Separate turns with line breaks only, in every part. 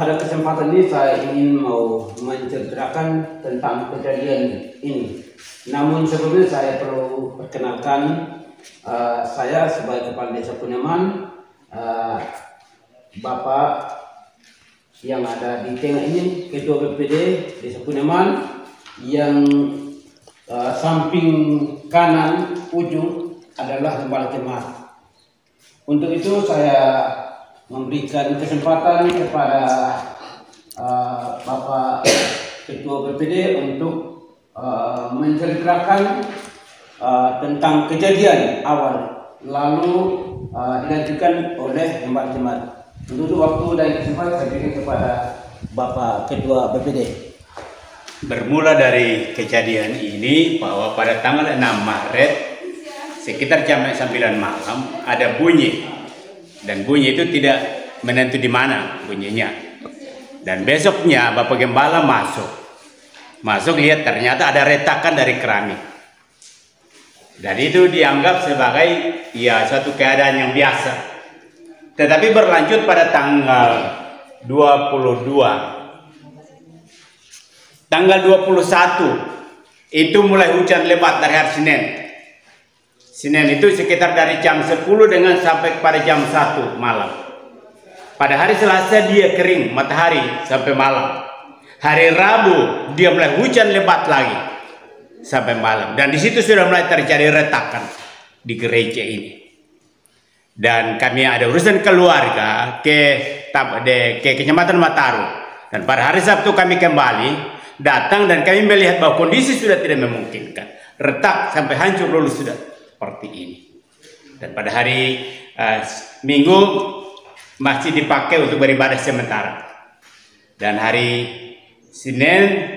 pada kesempatan ini saya ingin mau menceritakan tentang kejadian ini. Namun sebelumnya saya perlu perkenalkan saya sebagai Kepala Desa Puneman, Bapak yang ada di tengah ini, Ketua BPD Desa Puneman, yang samping kanan ujung adalah Gembala Jemaat. Untuk itu saya memberikan kesempatan kepada Bapak Ketua BPD untuk menceritakan tentang kejadian awal, lalu dilanjutkan oleh Gembala Jemaat. Untuk waktu dan kesempatan saya berikan kepada Bapak Ketua BPD.
Bermula dari kejadian ini bahwa pada tanggal 6 Maret sekitar jam 9 malam ada bunyi, dan bunyi itu tidak menentu di mana bunyinya. Dan besoknya Bapak Gembala masuk lihat ternyata ada retakan dari keramik. Dan itu dianggap sebagai suatu keadaan yang biasa. Tetapi berlanjut pada tanggal 22. Tanggal 21 itu mulai hujan lebat dari hari Senin. Senin itu sekitar dari jam 10 dengan sampai pada jam 1 malam. Pada hari Selasa dia kering matahari sampai malam. Hari Rabu dia mulai hujan lebat lagi sampai malam. Dan di situ sudah mulai terjadi retakan di gereja ini. Dan kami ada urusan keluarga ke Kecamatan Mataru. Dan pada hari Sabtu kami kembali datang dan kami melihat bahwa kondisi sudah tidak memungkinkan. Retak sampai hancur lulus sudah seperti ini. Dan pada hari Minggu masih dipakai untuk beribadah sementara. Dan hari Senin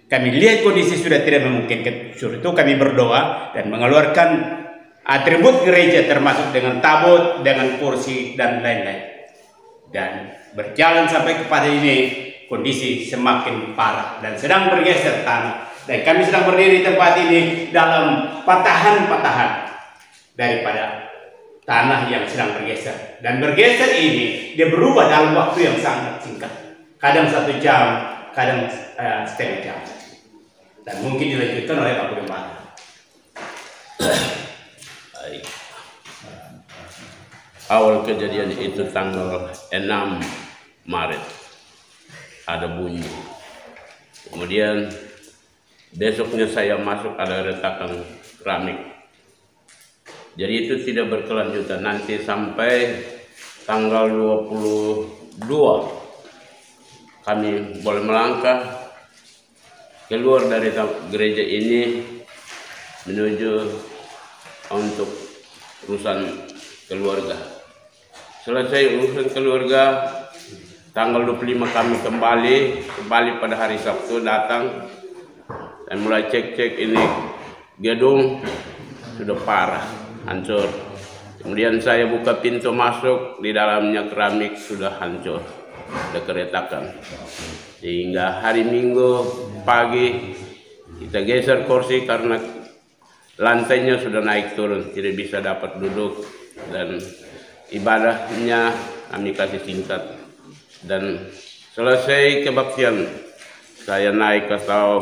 kami lihat kondisi sudah tidak memungkinkan. Itu kami berdoa dan mengeluarkan atribut gereja termasuk dengan tabut, dengan kursi dan lain-lain. Dan berjalan sampai kepada ini, kondisi semakin parah dan sedang bergeser tanah. Dan kami sedang berdiri di tempat ini dalam patahan-patahan daripada tanah yang sedang bergeser. Dan bergeser ini dia berubah dalam waktu yang sangat singkat. Kadang 1 jam, kadang setengah jam. Dan mungkin dilanjutkan oleh Pak Gembala.
Awal kejadian itu tanggal 6 Maret. Ada bunyi. Kemudian besoknya saya masuk ada retakan keramik. Jadi itu tidak berkelanjutan. Nanti sampai tanggal 22 kami boleh melangkah keluar dari gereja ini menuju untuk urusan keluarga. Selesai urusan keluarga, tanggal 25 kami kembali pada hari Sabtu datang dan mulai cek ini gedung sudah parah, hancur. Kemudian saya buka pintu masuk, di dalamnya keramik sudah hancur, sudah keretakan. Sehingga hari Minggu pagi kita geser kursi karena lantainya sudah naik turun, tidak bisa dapat duduk, dan ibadahnya kami kasih singkat. Dan selesai kebaktian saya naik atau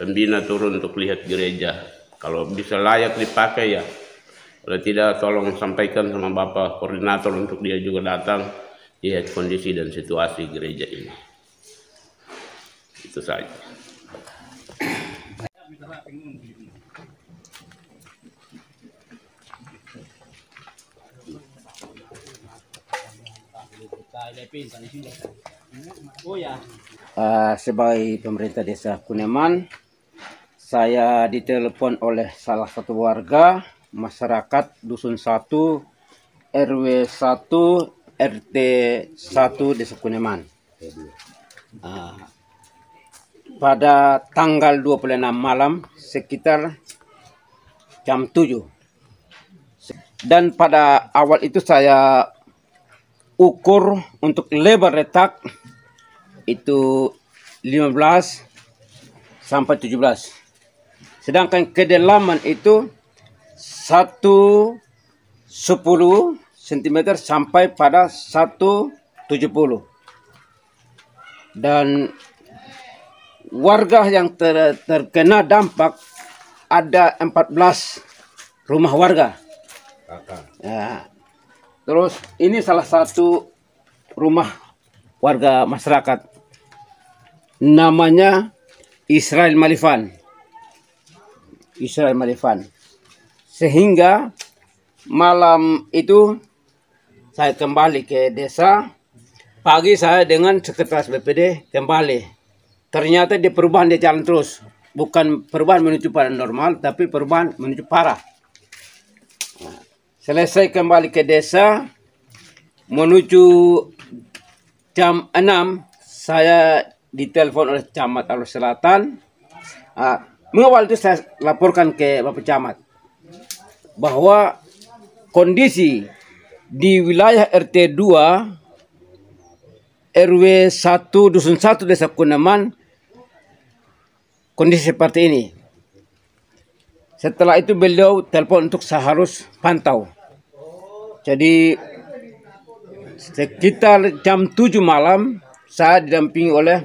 pembina turun untuk lihat gereja. Kalau bisa layak dipakai ya, kalau tidak tolong sampaikan sama Bapak Koordinator untuk dia juga datang lihat kondisi dan situasi gereja ini. Itu saja.
Sebagai pemerintah Desa Puneman, saya ditelepon oleh salah satu warga masyarakat Dusun 1 RW 1 RT 1 Desa Puneman. Pada tanggal 26 malam sekitar jam 7. Dan pada awal itu saya ukur untuk lebar retak itu 15 sampai 17. Sedangkan kedalaman itu 110 cm sampai pada 170. dan warga yang terkena dampak ada 14 rumah warga. Ya. Terus ini salah satu rumah warga masyarakat, namanya Israel Malifan. Israel Malifan. Sehingga malam itu saya kembali ke desa. Pagi saya dengan sekretaris BPD kembali. Ternyata di perubahan dia jalan terus. Bukan perubahan menuju pada normal, tapi perubahan menuju parah. Selesai kembali ke desa, menuju jam 6, saya ditelepon oleh Camat Alor Selatan. Mengawal itu saya laporkan ke Bapak Camat bahwa kondisi di wilayah RT 2 RW 1 Dusun 1 Desa Kunaman kondisi seperti ini. Setelah itu beliau telepon untuk saya harus pantau. Jadi sekitar jam 7 malam saya didampingi oleh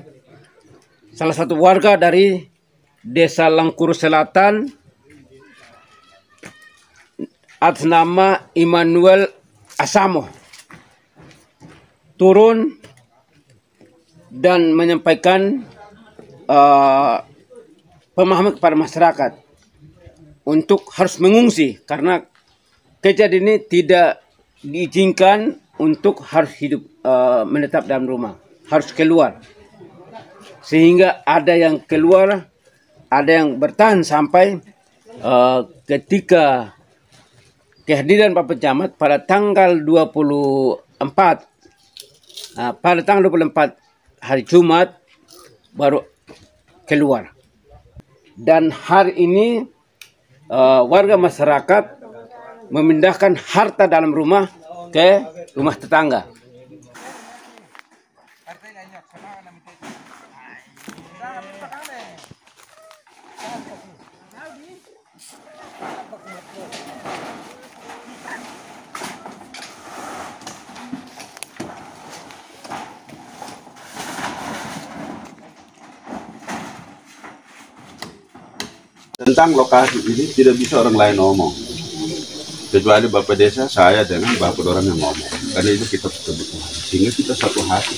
salah satu warga dari Desa Langkuru Selatan atas nama Immanuel Asamo. Turun dan menyampaikan pemahaman kepada masyarakat untuk harus mengungsi karena kejadian ini tidak diizinkan untuk harus hidup menetap dalam rumah, harus keluar. Sehingga ada yang keluar, ada yang bertahan sampai ketika kehadiran Bapak Camat pada tanggal 24 hari Jumat baru keluar. Dan hari ini warga masyarakat memindahkan harta dalam rumah ke rumah tetangga.
Tentang lokasi ini tidak bisa orang lain ngomong, kecuali Bapak Desa, saya dengan Bapak orang yang ngomong, karena itu kita kebutuhan, sehingga kita satu hati.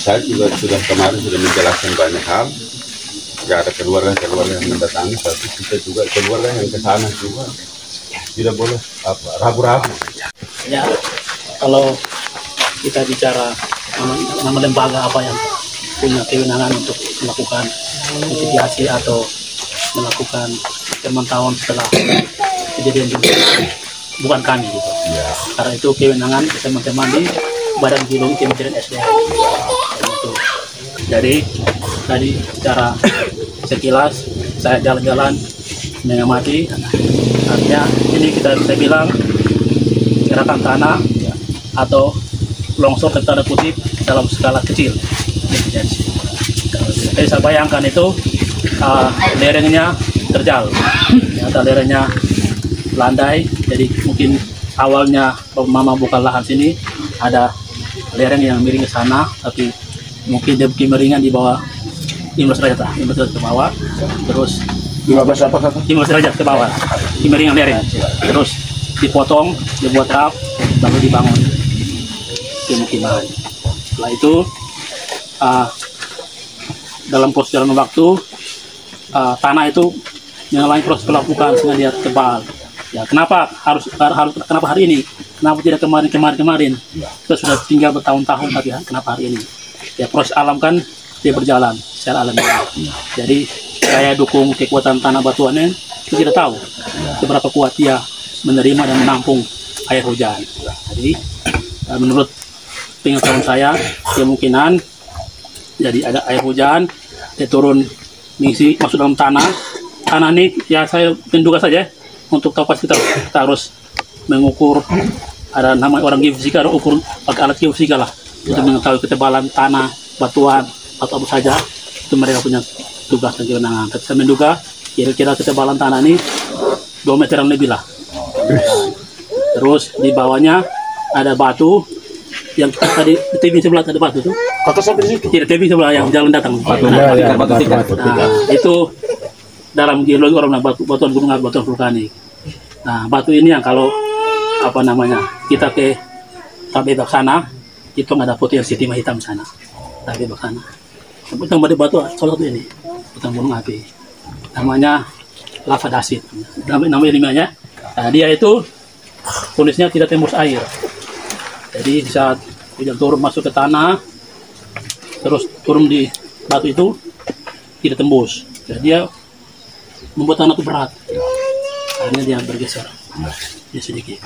Saya juga sudah kemarin sudah menjelaskan banyak hal, ya ada keluarga yang mendatangi, tapi kita juga keluarga yang ke sana juga tidak boleh ragu-ragu.
Ya, kalau kita bicara nama lembaga apa yang punya kewenangan untuk melakukan mitigasi atau melakukan pemantauan setelah kejadian juga bukan kami gitu. Ya. Karena itu kewenangan teman-teman di Badan Geologi Kementerian SDM. Gitu. Jadi tadi secara sekilas saya jalan-jalan mengamati, artinya ini saya bilang gerakan tanah atau longsor tanda kutip dalam skala kecil. Jadi saya bayangkan itu lerengnya terjal, ternyata lerengnya landai. Jadi mungkin awalnya Mama buka lahan sini ada lereng yang miring ke sana, tapi mungkin dia miringan di bawah 15 derajat ke bawah, terus 15 derajat ke bawah, miringan lereng, terus dipotong, dibuat rap, lalu dibangun pemukiman. Setelah itu dalam proses jalan waktu tanah itu mengalami proses pelapukan sehingga dia tebal. Ya, kenapa kenapa hari ini? Kenapa tidak kemarin? Kita sudah tinggal bertahun-tahun, tapi kenapa hari ini? Ya, proses alam kan dia berjalan secara alami. Jadi saya dukung kekuatan tanah batuannya. Kita tidak tahu seberapa kuat dia menerima dan menampung air hujan. Jadi menurut pengetahuan saya, kemungkinan jadi ada air hujan, dia turun mengisi masuk dalam tanah ini ya saya menduga saja untuk tahu pasti kita harus mengukur, ada nama orang geofisika, ada ukur pakai alat geofisika lah untuk mengetahui ketebalan tanah, batuan atau apa saja, itu mereka punya tugas dan kewenangan. Tapi saya menduga kira-kira ketebalan tanah ini 2 meteran lebih lah. Terus di bawahnya ada batu yang tadi di TV sebelah ada batu tuh.
Kakak sampai di situ.
Tidak, TV sebelah yang jalan datang.
Batu tikar.
Nah, itu dalam geologi orang bilang batuan gunung, batuan vulkanik. Nah, batu ini yang kalau apa namanya kita ke Tabebak sana itu ada potensi timah hitam sana. Tabebak sana. Tapi yang batu salah satu ini batuan gunung api. Namanya lava dasit. Namanya. Nah, dia itu kondisinya tidak tembus air. Jadi di saat hujan turun masuk ke tanah, terus turun di batu itu tidak tembus. Jadi dia membuat tanah itu berat. Akhirnya dia bergeser, dia sedikit.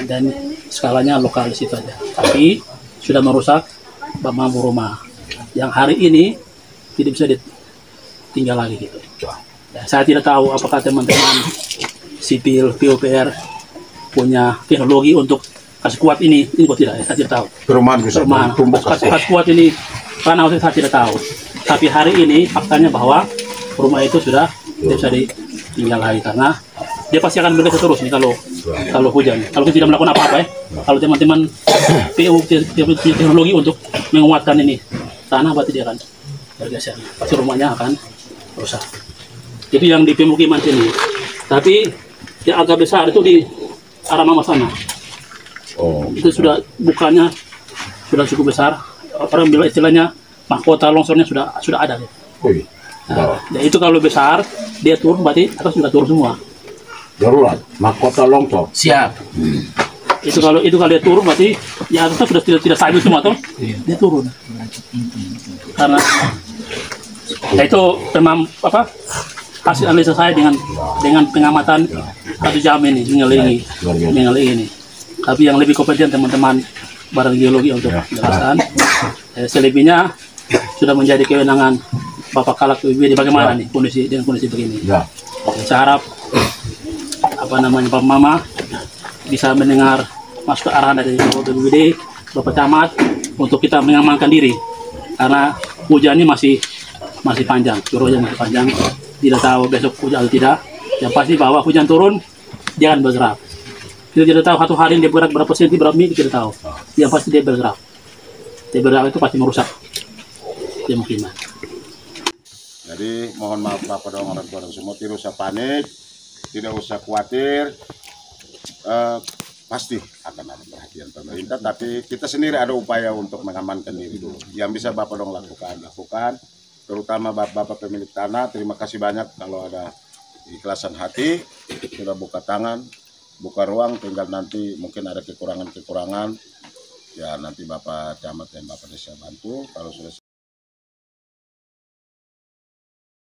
Dan skalanya lokal di situ aja. Tapi sudah merusak bambu rumah. Yang hari ini tidak bisa ditinggal lagi gitu. Dan saya tidak tahu apakah teman-teman sipil PUPR punya teknologi untuk kasih kuat ini kok tidak, saya tidak tahu.
Perumahan bisa tumbuk
kasih kuat ini karena saya tidak tahu. Tapi hari ini faktanya bahwa rumah itu sudah tidak bisa ditinggal lagi karena dia pasti akan bergeser terus nih kalau hujan. Kalau kita tidak melakukan apa-apa ya. Kalau teman-teman PU punya teknologi untuk menguatkan ini tanah, berarti dia akan bergeser. Pasti rumahnya akan rusak. Itu yang di pemukiman sini. Tapi yang agak besar itu di arah mama sana.
Oh.
Itu sudah bukannya sudah cukup besar. Orang bilang istilahnya mahkota longsornya sudah ada. Nah, itu kalau besar dia turun berarti atas sudah turun semua.
Darurat, mahkota longsor.
Siap. Itu kalau dia turun berarti ya atasnya sudah tidak stabil semua tuh. Dia turun. Karena itu memang hasil analisa saya dengan pengamatan 1 jam ini mengelilingi ini. Tapi yang lebih kompeten teman-teman Badan Geologi untuk menjelaskan. Selebihnya sudah menjadi kewenangan Bapak Kalak BPBD. Bagaimana nih kondisi begini?
Ya.
Saya harap Pak Mama bisa mendengar masuk ke arahan dari Bapak BPBD, Bapak Camat untuk kita mengamankan diri karena hujannya masih panjang, curahnya masih panjang. Tidak tahu besok hujan atau tidak. Yang pasti bahwa hujan turun dia akan bergerak. Kita tidak tahu satu hari dia bergerak berapa senti, berapa mili, kita tidak tahu. Yang pasti dia bergerak. Dia bergerak itu pasti merusak pemukiman.
Jadi mohon maaf Bapak dan orang tua semua, tidak usah panik, tidak usah khawatir. Pasti akan ada perhatian pemerintah, tapi kita sendiri ada upaya untuk mengamankan diri dulu. Yang bisa Bapak dong lakukan, terutama Bapak pemilik tanah. Terima kasih banyak kalau ada ikhlasan hati, sudah buka tangan, buka ruang, tinggal nanti mungkin ada kekurangan-kekurangan, ya nanti Bapak Camat dan Bapak Desa bantu. Kalau sudah